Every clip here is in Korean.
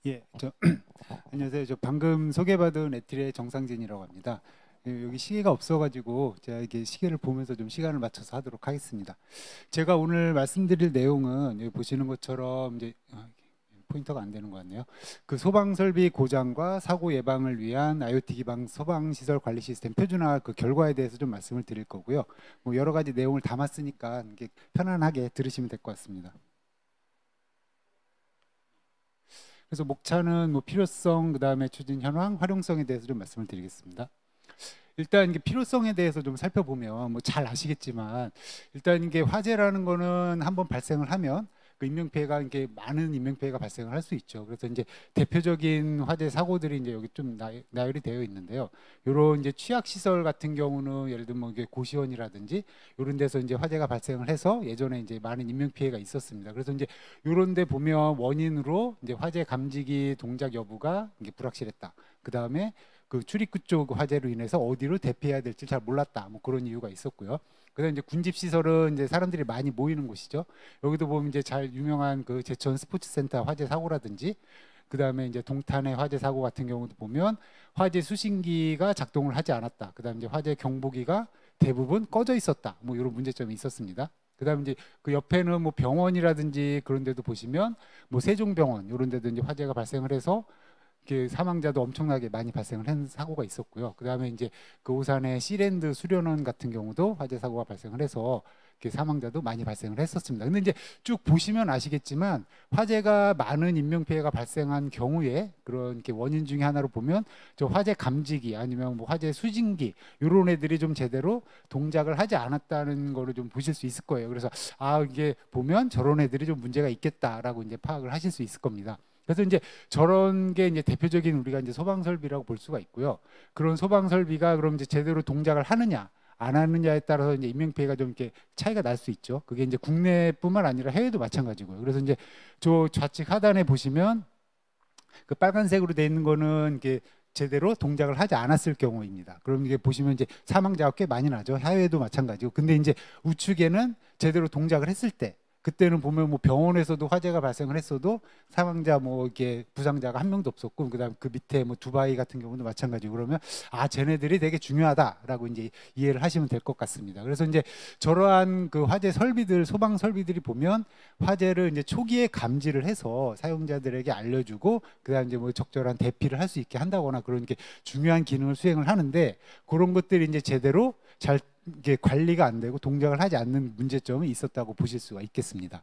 예, 안녕하세요. 저 방금 소개받은 에틸의 정상진이라고 합니다. 여기 시계가 없어가지고 제가 이게 시계를 보면서 좀 시간을 맞춰서 하도록 하겠습니다. 제가 오늘 말씀드릴 내용은 여기 보시는 것처럼 이제 포인터가 안 되는 것 같네요. 그 소방 설비 고장과 사고 예방을 위한 IoT 기반 소방 시설 관리 시스템 표준화 그 결과에 대해서 좀 말씀을 드릴 거고요. 뭐 여러 가지 내용을 담았으니까 이게 편안하게 들으시면 될 것 같습니다. 그래서 목차는 뭐 필요성, 그다음에 추진 현황, 활용성에 대해서 좀 말씀을 드리겠습니다. 일단 이게 필요성에 대해서 좀 살펴보면 뭐 잘 아시겠지만 일단 이게 화재라는 거는 한번 발생을 하면 그 인명 피해가 이게 많은 인명 피해가 발생을 할 수 있죠. 그래서 이제 대표적인 화재 사고들이 이제 여기 좀 나열이 되어 있는데요. 요런 이제 취약 시설 같은 경우는 예를 들면 뭐 이게 고시원이라든지 요런 데서 이제 화재가 발생을 해서 예전에 이제 많은 인명 피해가 있었습니다. 그래서 이제 요런 데 보면 원인으로 이제 화재 감지기 동작 여부가 이게 불확실했다. 그다음에 그 출입구 쪽 화재로 인해서 어디로 대피해야 될지 잘 몰랐다. 뭐 그런 이유가 있었고요. 그다음 이제 군집 시설은 이제 사람들이 많이 모이는 곳이죠. 여기도 보면 이제 잘 유명한 그 제천 스포츠센터 화재 사고라든지 그다음에 이제 동탄의 화재 사고 같은 경우도 보면 화재 수신기가 작동을 하지 않았다. 그다음 이제 화재 경보기가 대부분 꺼져 있었다. 뭐 이런 문제점이 있었습니다. 그다음 이제 그 옆에는 뭐 병원이라든지 그런 데도 보시면 뭐 세종병원 이런 데도 이제 화재가 발생을 해서 그 사망자도 엄청나게 많이 발생을 한 사고가 있었고요. 그다음에 이제 그 오산의 시랜드 수련원 같은 경우도 화재 사고가 발생을 해서 사망자도 많이 발생을 했었습니다. 근데 이제 쭉 보시면 아시겠지만 화재가 많은 인명 피해가 발생한 경우에 그런 원인 중에 하나로 보면 저 화재 감지기 아니면 뭐 화재 수진기 이런 애들이 좀 제대로 동작을 하지 않았다는 거를 좀 보실 수 있을 거예요. 그래서 아 이게 보면 저런 애들이 좀 문제가 있겠다라고 이제 파악을 하실 수 있을 겁니다. 그래서 이제 저런 게 이제 대표적인 우리가 이제 소방 설비라고 볼 수가 있고요. 그런 소방 설비가 그럼 이제 제대로 동작을 하느냐 안 하느냐에 따라서 이제 인명 피해가 좀 이렇게 차이가 날 수 있죠. 그게 이제 국내뿐만 아니라 해외도 마찬가지고요. 그래서 이제 저 좌측 하단에 보시면 그 빨간색으로 돼 있는 거는 이게 제대로 동작을 하지 않았을 경우입니다. 그럼 이게 보시면 이제 사망자가 꽤 많이 나죠. 해외도 마찬가지고. 근데 이제 우측에는 제대로 동작을 했을 때 그때는 보면 뭐 병원에서도 화재가 발생을 했어도 사망자 뭐 이게 부상자가 한 명도 없었고 그다음 그 밑에 뭐 두바이 같은 경우도 마찬가지고 그러면 아 쟤네들이 되게 중요하다라고 이제 이해를 하시면 될 것 같습니다. 그래서 이제 저러한 그 화재 설비들 소방 설비들이 보면 화재를 이제 초기에 감지를 해서 사용자들에게 알려주고 그다음 이제 뭐 적절한 대피를 할 수 있게 한다거나 그런 게 중요한 기능을 수행을 하는데 그런 것들이 이제 제대로 잘 이게 관리가 안 되고 동작을 하지 않는 문제점이 있었다고 보실 수가 있겠습니다.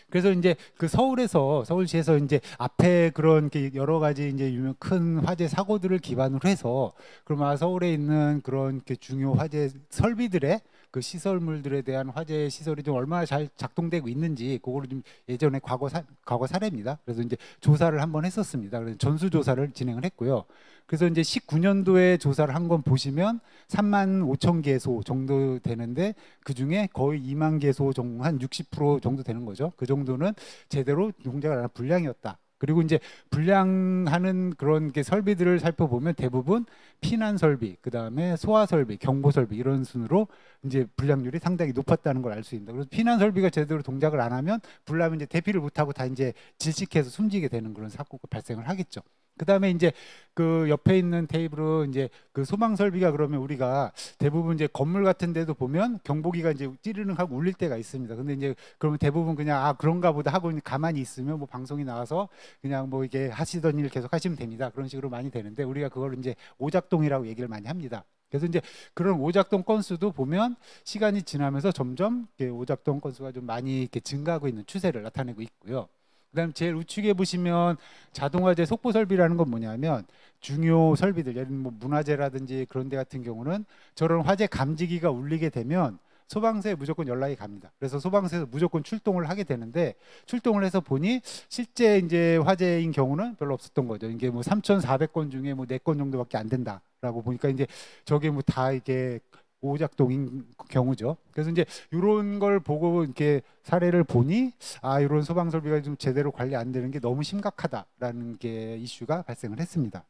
그래서 이제 그 서울시에서 이제 앞에 그런 여러 가지 이제 유명 큰 화재 사고들을 기반으로 해서 그러면 서울에 있는 그런 중요 화재 설비들의 그 시설물들에 대한 화재 시설이 좀 얼마나 잘 작동되고 있는지 그거를 좀 예전에 과거 사례입니다. 그래서 이제 조사를 한번 했었습니다. 그래서 전수 조사를 진행을 했고요. 그래서 이제 19년도에 조사를 한 건 보시면 3만 5천 개소 정도 되는데 그 중에 거의 2만 개소 정도 한 60% 정도 되는 거죠. 그 정도는 제대로 동작을 안 한 불량이었다. 그리고 이제 불량하는 그런 게 설비들을 살펴보면 대부분 피난 설비, 그 다음에 소화 설비, 경보 설비 이런 순으로 이제 불량률이 상당히 높았다는 걸 알 수 있습니다. 그래서 피난 설비가 제대로 동작을 안 하면 불나면 이제 대피를 못하고 다 이제 질식해서 숨지게 되는 그런 사고가 발생을 하겠죠. 그 다음에 이제 그 옆에 있는 테이블은 이제 그 소방 설비가 그러면 우리가 대부분 이제 건물 같은 데도 보면 경보기가 이제 찌르릉 하고 울릴 때가 있습니다. 근데 이제 그러면 대부분 그냥 아 그런가 보다 하고 가만히 있으면 뭐 방송이 나와서 그냥 뭐 이게 하시던 일 계속 하시면 됩니다. 그런 식으로 많이 되는데 우리가 그걸 이제 오작동이라고 얘기를 많이 합니다. 그래서 이제 그런 오작동 건수도 보면 시간이 지나면서 점점 오작동 건수가 좀 많이 이렇게 증가하고 있는 추세를 나타내고 있고요. 그다음 제일 우측에 보시면 자동화재 속보 설비라는 건 뭐냐면 중요 설비들 예를 들면 뭐 문화재라든지 그런 데 같은 경우는 저런 화재 감지기가 울리게 되면 소방서에 무조건 연락이 갑니다. 그래서 소방서에서 무조건 출동을 하게 되는데 출동을 해서 보니 실제 이제 화재인 경우는 별로 없었던 거죠. 이게 뭐 3,400건 중에 뭐 4건 정도밖에 안 된다라고 보니까 이제 저게 뭐 다 이게 오작동인 경우죠. 그래서 이제 이런 걸 보고 이렇게 사례를 보니 아 이런 소방 설비가 좀 제대로 관리 안 되는 게 너무 심각하다라는 게 이슈가 발생을 했습니다.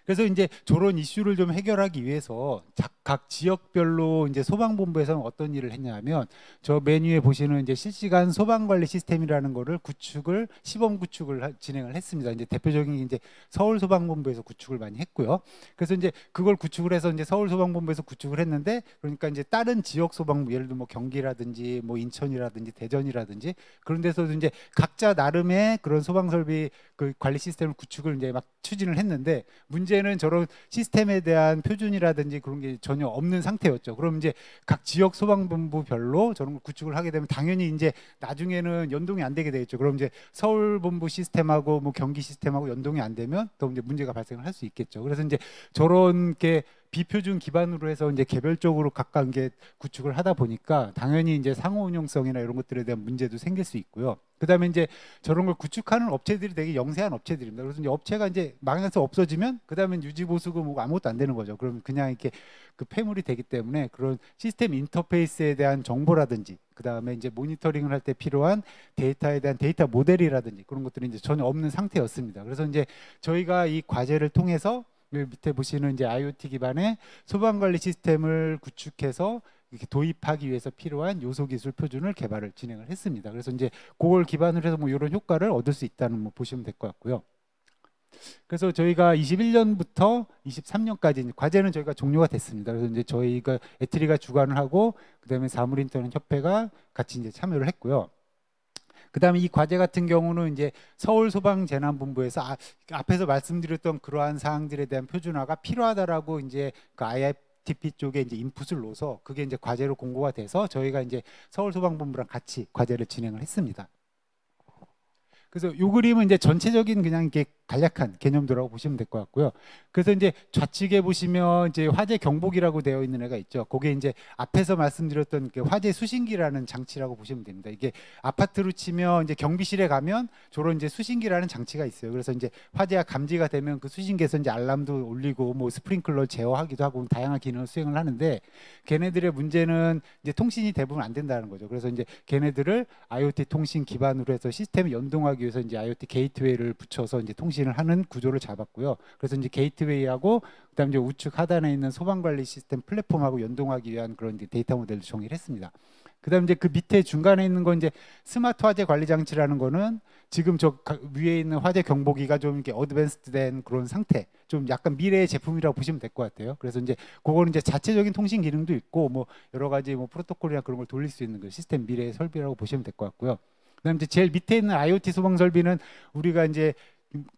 그래서 이제 저런 이슈를 좀 해결하기 위해서 각 지역별로 이제 소방본부에서는 어떤 일을 했냐면 저 메뉴에 보시는 이제 실시간 소방관리 시스템이라는 거를 시범 구축을 진행을 했습니다. 이제 대표적인 게 이제 서울소방본부에서 구축을 많이 했고요. 그래서 이제 그걸 구축을 해서 이제 서울소방본부에서 구축을 했는데 그러니까 이제 다른 지역 소방부 예를 들면 뭐 경기라든지 뭐 인천이라든지 대전이라든지 그런 데서도 이제 각자 나름의 그런 소방설비 그 관리 시스템을 구축을 이제 막 추진을 했는데 문제는 저런 시스템에 대한 표준이라든지 그런 게 전혀 없는 상태였죠. 그럼 이제 각 지역 소방본부별로 저런 걸 구축을 하게 되면 당연히 이제 나중에는 연동이 안 되게 되겠죠. 그럼 이제 서울 본부 시스템하고 뭐 경기 시스템하고 연동이 안 되면 또 이제 문제가 발생을 할 수 있겠죠. 그래서 이제 저런 게 비표준 기반으로 해서 이제 개별적으로 각각 게 구축을 하다 보니까 당연히 이제 상호 운용성이나 이런 것들에 대한 문제도 생길 수 있고요. 그다음에 이제 저런 걸 구축하는 업체들이 되게 영세한 업체들입니다. 그래서 이제 업체가 이제 망해서 없어지면 그다음에 유지 보수고 뭐 아무것도 안 되는 거죠. 그러면 그냥 이렇게 그 폐물이 되기 때문에 그런 시스템 인터페이스에 대한 정보라든지 그다음에 이제 모니터링을 할 때 필요한 데이터에 대한 데이터 모델이라든지 그런 것들이 이제 전혀 없는 상태였습니다. 그래서 이제 저희가 이 과제를 통해서 밑에 보시는 이제 IoT 기반의 소방관리 시스템을 구축해서 이렇게 도입하기 위해서 필요한 요소 기술 표준을 개발을 진행을 했습니다. 그래서 이제 그걸 기반으로 해서 뭐 이런 효과를 얻을 수 있다는 뭐 보시면 될 것 같고요. 그래서 저희가 21년부터 23년까지 과제는 저희가 종료가 됐습니다. 그래서 이제 저희가 에트리가 주관을 하고 그다음에 사물인터넷 협회가 같이 이제 참여를 했고요. 그다음에 이 과제 같은 경우는 이제 서울소방재난본부에서 앞에서 말씀드렸던 그러한 사항들에 대한 표준화가 필요하다라고 이제 그 IITP 쪽에 이제 인풋을 넣어서 그게 이제 과제로 공고가 돼서 저희가 이제 서울소방본부랑 같이 과제를 진행을 했습니다. 그래서 요 그림은 이제 전체적인 그냥 이렇게 간략한 개념도라고 보시면 될 것 같고요. 그래서 이제 좌측에 보시면 이제 화재 경보기라고 되어 있는 애가 있죠. 그게 이제 앞에서 말씀드렸던 그 화재 수신기라는 장치라고 보시면 됩니다. 이게 아파트로 치면 이제 경비실에 가면 저런 이제 수신기라는 장치가 있어요. 그래서 이제 화재가 감지가 되면 그 수신기에서 이제 알람도 울리고 뭐 스프링클러 제어하기도 하고 다양한 기능을 수행을 하는데 걔네들의 문제는 이제 통신이 대부분 안 된다는 거죠. 그래서 이제 걔네들을 IoT 통신 기반으로 해서 시스템을 연동하기 위해서 이제 IoT 게이트웨이를 붙여서 이제 통신을 하는 구조를 잡았고요. 그래서 이제 게이트웨이하고 그다음에 이제 우측 하단에 있는 소방관리 시스템 플랫폼하고 연동하기 위한 그런 데이터 모델을 정의를 했습니다. 그다음에 이제 그 밑에 중간에 있는 건 이제 스마트 화재 관리 장치라는 거는 지금 저 위에 있는 화재 경보기가 좀 이렇게 어드밴스드된 그런 상태, 좀 약간 미래의 제품이라고 보시면 될 것 같아요. 그래서 이제 그거는 이제 자체적인 통신 기능도 있고 뭐 여러 가지 뭐 프로토콜이나 그런 걸 돌릴 수 있는 그 시스템 미래의 설비라고 보시면 될 것 같고요. 그다음에 이제 제일 밑에 있는 IoT 소방 설비는 우리가 이제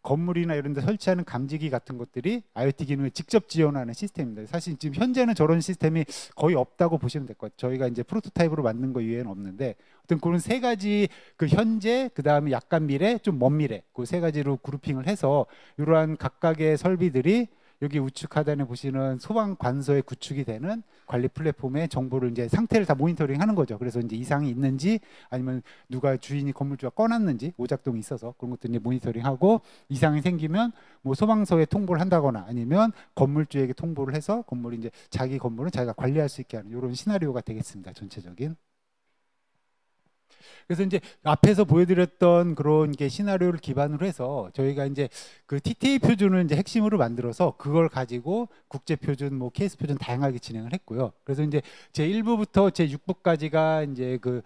건물이나 이런 데 설치하는 감지기 같은 것들이 IoT 기능을 직접 지원하는 시스템입니다. 사실 지금 현재는 저런 시스템이 거의 없다고 보시면 될 것 같아요. 저희가 이제 프로토타입으로 만든 거 이외에는 없는데 어떤 그런 세 가지 그 현재 그다음에 약간 미래 좀 먼 미래 그 세 가지로 그룹핑을 해서 이러한 각각의 설비들이 여기 우측 하단에 보시는 소방 관서에 구축이 되는 관리 플랫폼의 정보를 이제 상태를 다 모니터링 하는 거죠. 그래서 이제 이상이 있는지 아니면 누가 주인이 건물주가 꺼놨는지 오작동이 있어서 그런 것들 이제 모니터링하고 이상이 생기면 뭐 소방서에 통보를 한다거나 아니면 건물주에게 통보를 해서 건물이 이제 자기 건물은 자기가 관리할 수 있게 하는 이런 시나리오가 되겠습니다. 전체적인. 그래서 이제 앞에서 보여드렸던 그런 게 시나리오를 기반으로 해서 저희가 이제 그 TTA 표준을 이제 핵심으로 만들어서 그걸 가지고 국제 표준, 뭐 케이스 표준 다양하게 진행을 했고요. 그래서 이제 제 1부부터 제 6부까지가 이제 그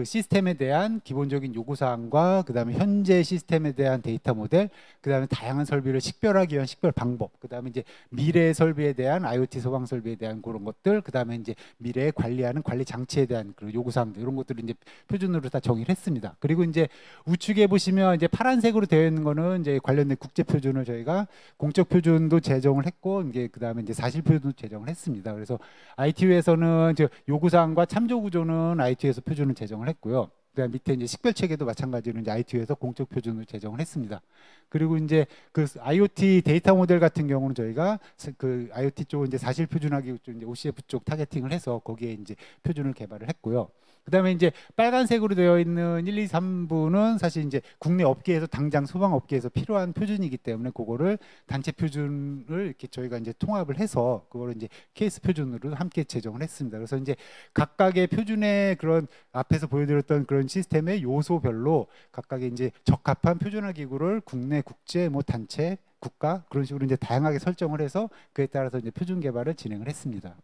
시스템에 대한 기본적인 요구사항과 그다음에 현재 시스템에 대한 데이터 모델, 그다음에 다양한 설비를 식별하기 위한 식별 방법, 그다음에 이제 미래의 설비에 대한 IoT 소방 설비에 대한 그런 것들, 그다음에 이제 미래에 관리하는 관리 장치에 대한 그런 요구사항들 이런 것들을 이제 표준으로 다 정의를 했습니다. 그리고 이제 우측에 보시면 이제 파란색으로 되어 있는 거는 이제 관련된 국제 표준을 저희가 공적 표준도 제정을 했고 이게 그다음에 이제 사실 표준도 제정을 했습니다. 그래서 ITU에서는 요구사항과 참조 구조는 ITU에서 표준을 제정 했고요. 그다음 밑에 이제 식별 체계도 마찬가지로 이제 ITU에서 공적 표준을 제정을 했습니다. 그리고 이제 그 IoT 데이터 모델 같은 경우는 저희가 그 IoT 쪽은 이제 사실 표준하기 쪽 이제 OCF 쪽 타겟팅을 해서 거기에 이제 표준을 개발을 했고요. 그다음에 이제 빨간색으로 되어 있는 1, 2, 3부는 사실 이제 국내 업계에서 당장 소방 업계에서 필요한 표준이기 때문에 그거를 단체 표준을 이렇게 저희가 이제 통합을 해서 그거를 이제 케이스 표준으로 함께 제정을 했습니다. 그래서 이제 각각의 표준의 그런 앞에서 보여드렸던 그런 그런 시스템의 요소별로 각각의 이제 적합한 표준화 기구를 국내, 국제, 뭐 단체, 국가 그런 식으로 이제 다양하게 설정을 해서 그에 따라서 이제 표준 개발을 진행을 했습니다.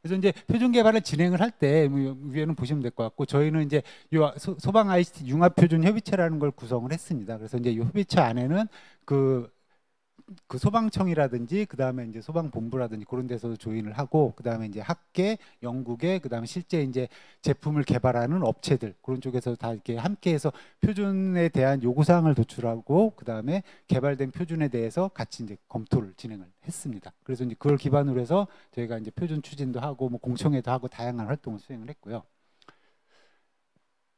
그래서 이제 표준 개발을 진행을 할 때 위에는 보시면 될 것 같고 저희는 이제 요 소방 ICT 융합 표준 협의체라는 걸 구성을 했습니다. 그래서 이제 이 협의체 안에는 그 소방청이라든지 그 다음에 이제 소방본부라든지 그런 데서도 조인을 하고 그 다음에 이제 학계, 연구계, 그 다음에 실제 이제 제품을 개발하는 업체들 그런 쪽에서 다 이렇게 함께해서 표준에 대한 요구사항을 도출하고 그 다음에 개발된 표준에 대해서 같이 이제 검토를 진행을 했습니다. 그래서 이제 그걸 기반으로 해서 저희가 이제 표준 추진도 하고 뭐 공청회도 하고 다양한 활동을 수행을 했고요.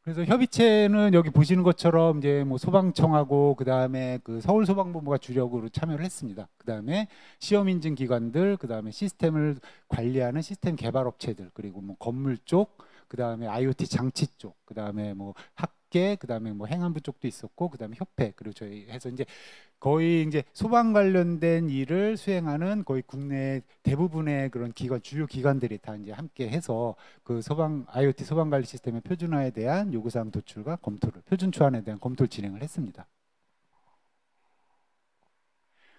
그래서 협의체는 여기 보시는 것처럼 이제 뭐 소방청하고 그 다음에 그 서울소방본부가 주력으로 참여를 했습니다. 그 다음에 시험 인증 기관들, 그 다음에 시스템을 관리하는 시스템 개발 업체들, 그리고 뭐 건물 쪽, 그 다음에 IoT 장치 쪽, 그 다음에 뭐 학계, 그 다음에 뭐 행안부 쪽도 있었고, 그 다음에 협회, 그리고 저희 해서 이제 거의 이제 소방 관련된 일을 수행하는 거의 국내 대부분의 그런 기관, 주요 기관들이 다 이제 함께 해서 그 소방 IoT 소방 관리 시스템의 표준화에 대한 요구사항 도출과 검토를 표준 초안에 대한 검토를 진행을 했습니다.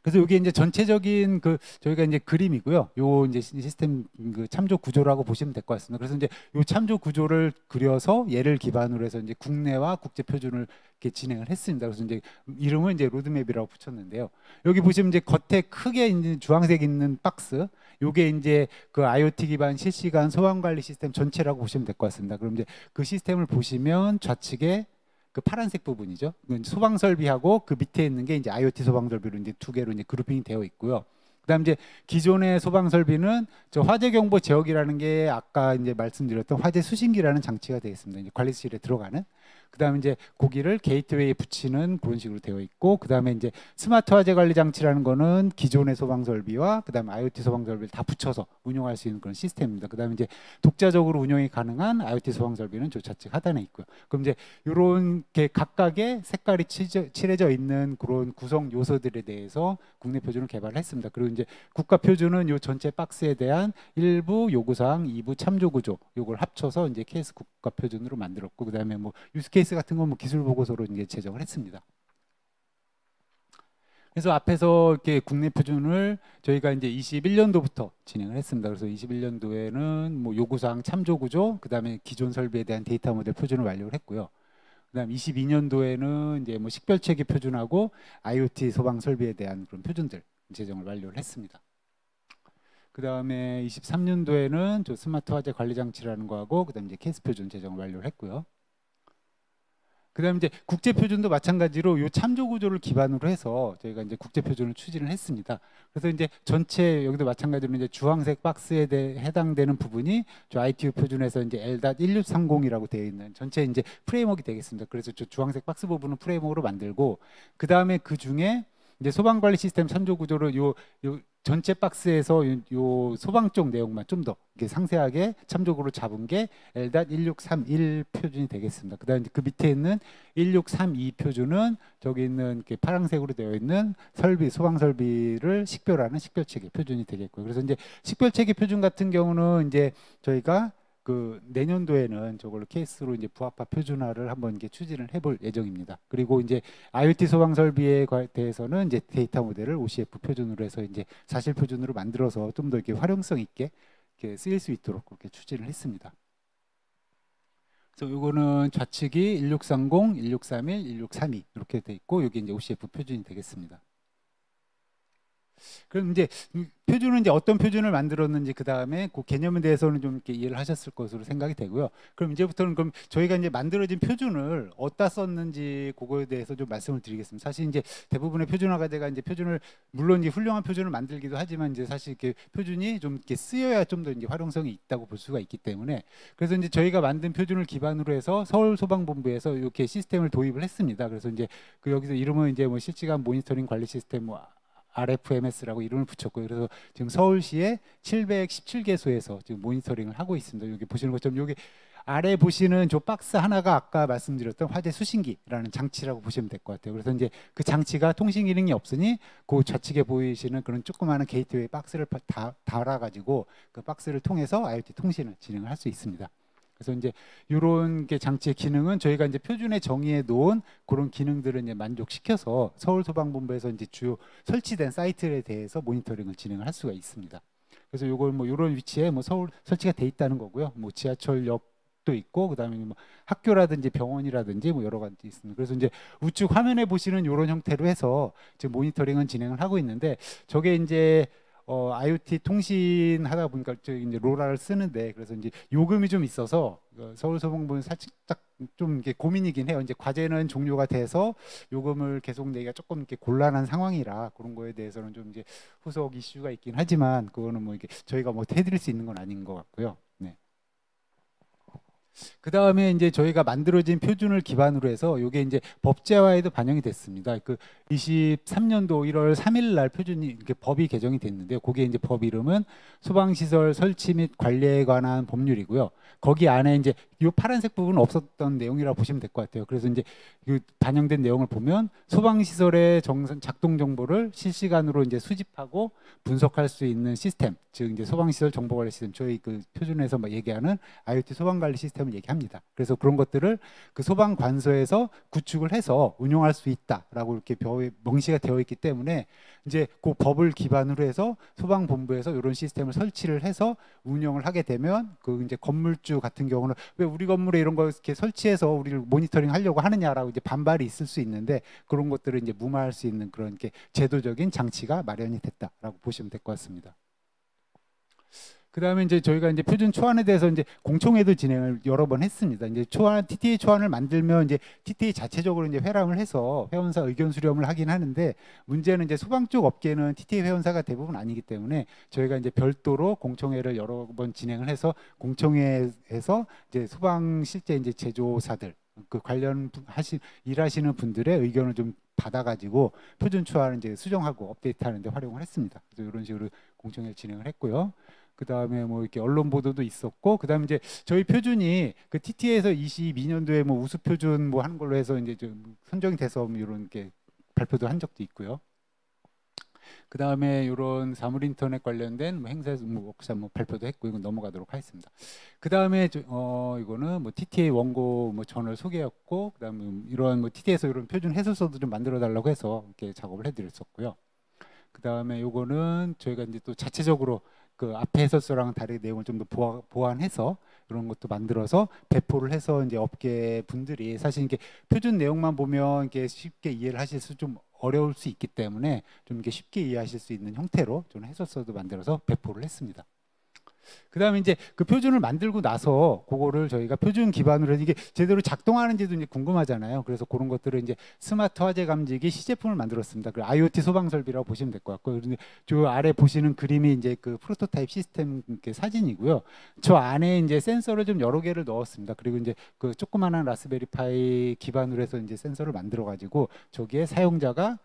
그래서 이게 이제 전체적인 그 저희가 이제 그림이고요. 요 이제 시스템 그 참조 구조라고 보시면 될 것 같습니다. 그래서 이제 요 참조 구조를 그려서 얘를 기반으로 해서 이제 국내와 국제 표준을 이렇게 진행을 했습니다. 그래서 이제 이름은 이제 로드맵이라고 붙였는데요. 여기 보시면 이제 겉에 크게 이제 주황색 있는 박스, 요게 이제 그 IoT 기반 실시간 소방 관리 시스템 전체라고 보시면 될 것 같습니다. 그럼 이제 그 시스템을 보시면 좌측에 그 파란색 부분이죠. 소방 설비하고 그 밑에 있는 게 이제 IoT 소방 설비로 이제 두 개로 이제 그룹핑이 되어 있고요. 그다음 이제 기존의 소방 설비는 저 화재 경보 제어기라는 게 아까 이제 말씀드렸던 화재 수신기라는 장치가 되겠습니다. 이제 관리실에 들어가는. 그다음에 이제 고기를 게이트웨이에 붙이는 그런 식으로 되어 있고, 그다음에 이제 스마트 화재 관리 장치라는 거는 기존의 소방 설비와 그다음에 IoT 소방 설비를 다 붙여서 운용할 수 있는 그런 시스템입니다. 그다음에 이제 독자적으로 운영이 가능한 IoT 소방 설비는 저 좌측 하단에 있고요. 그럼 이제 이런 게 각각의 색깔이 칠해져 있는 그런 구성 요소들에 대해서 국내 표준을 개발했습니다. 그리고 이제 국가 표준은 요 전체 박스에 대한 일부 요구사항, 2부 참조 구조 요걸 합쳐서 이제 케이스 국가 표준으로 만들었고, 그다음에 뭐 유스 케이스 같은 건 뭐 기술 보고서로 이제 제정을 했습니다. 그래서 앞에서 이렇게 국내 표준을 저희가 이제 21년도부터 진행을 했습니다. 그래서 21년도에는 뭐 요구사항 참조 구조, 그다음에 기존 설비에 대한 데이터 모델 표준을 완료를 했고요. 그다음 22년도에는 이제 뭐 식별 체계 표준하고 IoT 소방 설비에 대한 그런 표준들 제정을 완료를 했습니다. 그다음에 23년도에는 저 스마트 화재 관리 장치라는 거하고 그다음 이제 케이스 표준 제정을 완료를 했고요. 그다음에 이제 국제 표준도 마찬가지로 요 참조 구조를 기반으로 해서 저희가 이제 국제 표준을 추진을 했습니다. 그래서 이제 전체 여기도 마찬가지로 이제 주황색 박스에 해당되는 부분이 저 ITU 표준에서 이제 L.1630이라고 되어 있는 전체 이제 프레임워크가 되겠습니다. 그래서 저 주황색 박스 부분은 프레임워크로 만들고, 그다음에 그 중에 이제 소방 관리 시스템 참조 구조를 요 전체 박스에서 요 소방 쪽 내용만 좀 더 상세하게 참조구로 잡은 게 L.1631 표준이 되겠습니다. 그다음에 그 밑에 있는 1632 표준은 저기 있는 이렇게 파란색으로 되어 있는 설비, 소방 설비를 식별하는 식별체계 표준이 되겠고요. 그래서 이제 식별체계 표준 같은 경우는 이제 저희가 그 내년도에는 저걸로 케이스로 이제 부합화 표준화를 한번 이게 추진을 해볼 예정입니다. 그리고 이제 IoT 소방 설비에 대해서는 이제 데이터 모델을 OCF 표준으로 해서 이제 사실 표준으로 만들어서 좀 더 이렇게 활용성 있게 이렇게 쓰일 수 있도록 그렇게 추진을 했습니다. 그래서 이거는 좌측이 1630, 1631, 1632 이렇게 돼 있고, 여기 이제 OCF 표준이 되겠습니다. 그럼 이제 표준은 이제 어떤 표준을 만들었는지 그 다음에 그 개념에 대해서는 좀 이렇게 이해를 하셨을 것으로 생각이 되고요. 그럼 이제부터는 그럼 저희가 이제 만들어진 표준을 어디다 썼는지 그거에 대해서 좀 말씀을 드리겠습니다. 사실 이제 대부분의 표준화가제가 이제 표준을 물론 이제 훌륭한 표준을 만들기도 하지만 이제 사실 이렇게 표준이 좀 이렇게 쓰여야 좀 더 이제 활용성이 있다고 볼 수가 있기 때문에, 그래서 이제 저희가 만든 표준을 기반으로 해서 서울소방본부에서 이렇게 시스템을 도입을 했습니다. 그래서 이제 그 여기서 이름은 이제 뭐 실시간 모니터링 관리 시스템 뭐 RFMS라고 이름을 붙였고요. 그래서 지금 서울시에 717개소에서 지금 모니터링을 하고 있습니다. 여기 보시는 것처럼 여기 아래 보시는 저 박스 하나가 아까 말씀드렸던 화재 수신기라는 장치라고 보시면 될 것 같아요. 그래서 이제 그 장치가 통신 기능이 없으니 그 좌측에 보이시는 그런 조그마한 게이트웨이 박스를 달아가지고 그 박스를 통해서 IoT 통신을 진행을 할 수 있습니다. 그래서 이제 이런 게 장치의 기능은 저희가 이제 표준에 정의해 놓은 그런 기능들을 이제 만족시켜서 서울소방본부에서 이제 주요 설치된 사이트에 대해서 모니터링을 진행을 할 수가 있습니다. 그래서 이걸 뭐 이런 위치에 뭐 서울 설치가 돼 있다는 거고요. 뭐 지하철역도 있고 그다음에 뭐 학교라든지 병원이라든지 뭐 여러 가지 있습니다. 그래서 이제 우측 화면에 보시는 이런 형태로 해서 지금 모니터링은 진행을 하고 있는데 저게 이제 IoT 통신 하다 보니까 저희 이제 로라를 쓰는데 그래서 이제 요금이 좀 있어서 서울소방부는 살짝 좀 이렇게 고민이긴 해요. 이제 과제는 종료가 돼서 요금을 계속 내기가 조금 이렇게 곤란한 상황이라 그런 거에 대해서는 좀 이제 후속 이슈가 있긴 하지만 그거는 뭐 이게 저희가 뭐 해드릴 수 있는 건 아닌 것 같고요. 네. 그 다음에 이제 저희가 만들어진 표준을 기반으로 해서 이게 이제 법제화에도 반영이 됐습니다. 그 23년도 1월 3일 날 표준이 이렇게 법이 개정이 됐는데요. 그게 이제 법 이름은 소방시설 설치 및 관리에 관한 법률이고요. 거기 안에 이제 이 파란색 부분은 없었던 내용이라고 보시면 될 것 같아요. 그래서 이제 그 반영된 내용을 보면 소방시설의 작동 정보를 실시간으로 이제 수집하고 분석할 수 있는 시스템, 즉 이제 소방시설 정보관리 시스템, 저희 그 표준에서 막 얘기하는 IoT 소방관리 시스템을 얘기합니다. 그래서 그런 것들을 그 소방관서에서 구축을 해서 운용할 수 있다라고 이렇게 명시가 되어 있기 때문에 이제 그 법을 기반으로 해서 소방본부에서 이런 시스템을 설치를 해서 운영을 하게 되면 그 이제 건물주 같은 경우는 왜 우리 건물에 이런 거 이렇게 설치해서 우리를 모니터링 하려고 하느냐라고 이제 반발이 있을 수 있는데 그런 것들을 이제 무마할 수 있는 그런 이렇게 제도적인 장치가 마련이 됐다라고 보시면 될 것 같습니다. 그 다음에 이제 저희가 이제 표준 초안에 대해서 이제 공청회도 진행을 여러 번 했습니다. 이제 초안, TTA 초안을 만들면 이제 TTA 자체적으로 이제 회람을 해서 회원사 의견 수렴을 하긴 하는데 문제는 이제 소방 쪽 업계는 TTA 회원사가 대부분 아니기 때문에 저희가 이제 별도로 공청회를 여러 번 진행을 해서 공청회에서 이제 소방 실제 이제 제조사들 그 관련 일하시는 분들의 의견을 좀 받아가지고 표준 초안을 이제 수정하고 업데이트하는 데 활용을 했습니다. 그래서 이런 식으로 공청회를 진행을 했고요. 그 다음에 뭐 이렇게 언론 보도도 있었고, 그 다음에 이제 저희 표준이 그 TT에서 22년도에 뭐 우수 표준 뭐 하는 걸로 해서 이제 좀 선정이 돼서 뭐 이런 게 발표도 한 적도 있고요. 그 다음에 이런 사물 인터넷 관련된 뭐 행사에서 뭐 워크샵 뭐 발표도 했고 이건 넘어가도록 하겠습니다. 그 다음에 이거는 뭐 TTA 원고 뭐 저널 소개였고, 그 다음에 이런 뭐 TT에서 이런 표준 해설서도 좀 만들어 달라고 해서 이렇게 작업을 해드렸었고요. 그 다음에 요거는 저희가 이제 또 자체적으로 그 앞에 해설서랑은 다르게 내용을 좀 더 보완해서 이런 것도 만들어서 배포를 해서 이제 업계 분들이 사실 이게 표준 내용만 보면 이게 쉽게 이해를 하실 수 좀 어려울 수 있기 때문에 좀 이렇게 쉽게 이해하실 수 있는 형태로 좀 해설서도 만들어서 배포를 했습니다. 그 다음에 이제 그 표준을 만들고 나서 그거를 저희가 표준 기반으로 해서 이게 제대로 작동하는지도 이제 궁금하잖아요. 그래서 그런 것들을 이제 스마트 화재 감지기 시제품을 만들었습니다. 그 IoT 소방 설비라고 보시면 될 것 같고요. 그런데 저 아래 보시는 그림이 이제 그 프로토타입 시스템 사진이고요. 저 안에 이제 센서를 좀 여러 개를 넣었습니다. 그리고 이제 그 조그마한 라스베리파이 기반으로 해서 이제 센서를 만들어 가지고 저기에 사용자가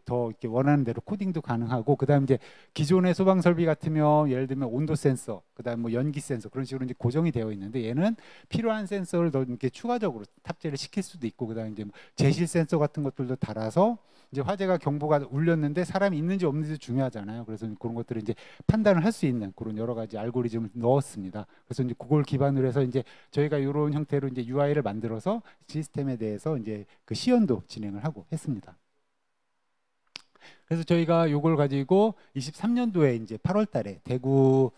더 이렇게 원하는 대로 코딩도 가능하고, 그다음 이제 기존의 소방 설비 같으면 예를 들면 온도 센서, 그다음 뭐 연기 센서 그런 식으로 이제 고정이 되어 있는데 얘는 필요한 센서를 더 이렇게 추가적으로 탑재를 시킬 수도 있고, 그다음 이제 뭐 제실 센서 같은 것들도 달아서 이제 화재가 경보가 울렸는데 사람이 있는지 없는지 중요하잖아요. 그래서 그런 것들을 이제 판단을 할 수 있는 그런 여러 가지 알고리즘을 넣었습니다. 그래서 이제 그걸 기반으로 해서 이제 저희가 이런 형태로 이제 UI를 만들어서 시스템에 대해서 이제 그 시연도 진행을 하고 했습니다. 그래서 저희가 요걸 가지고 23년도에 이제 8월 달에 대구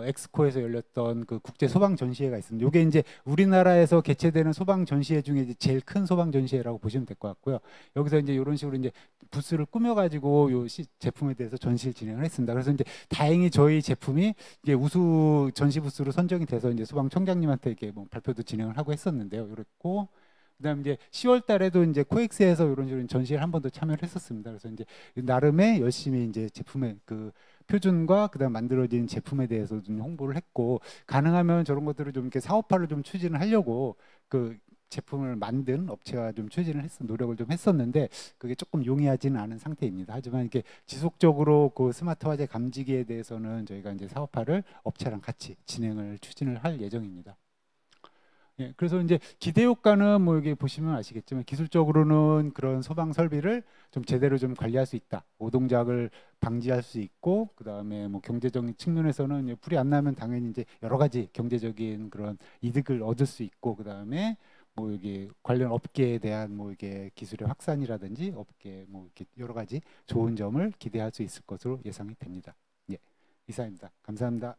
엑스코에서 열렸던 그 국제 소방 전시회가 있습니다. 요게 이제 우리나라에서 개최되는 소방 전시회 중에 이제 제일 큰 소방 전시회라고 보시면 될 것 같고요. 여기서 이제 이런 식으로 이제 부스를 꾸며 가지고 요 제품에 대해서 전시를 진행을 했습니다. 그래서 이제 다행히 저희 제품이 이제 우수 전시 부스로 선정이 돼서 이제 소방청장님한테 이렇게 뭐 발표도 진행을 하고 했었는데요. 이랬고, 그다음 이제 10월 달에도 이제 코엑스에서 이런 식으로 전시를 한 번 더 참여를 했었습니다. 그래서 이제 나름의 열심히 이제 제품의 그 표준과 그다음 만들어진 제품에 대해서 좀 홍보를 했고, 가능하면 저런 것들을 좀 이렇게 사업화를 좀 추진을 하려고 그 제품을 만든 업체와 좀 추진을 노력을 좀 했었는데 그게 조금 용이하지는 않은 상태입니다. 하지만 이게 지속적으로 그 스마트 화재 감지기에 대해서는 저희가 이제 사업화를 업체랑 같이 진행을 추진을 할 예정입니다. 예, 그래서 이제 기대 효과는 뭐 여기 보시면 아시겠지만 기술적으로는 그런 소방 설비를 좀 제대로 좀 관리할 수 있다. 오동작을 방지할 수 있고 그다음에 뭐 경제적인 측면에서는 불이 안 나면 당연히 이제 여러 가지 경제적인 그런 이득을 얻을 수 있고 그다음에 뭐 여기 관련 업계에 대한 뭐 이게 기술의 확산이라든지 업계 뭐 이렇게 여러 가지 좋은 점을 기대할 수 있을 것으로 예상이 됩니다. 예, 이상입니다. 감사합니다.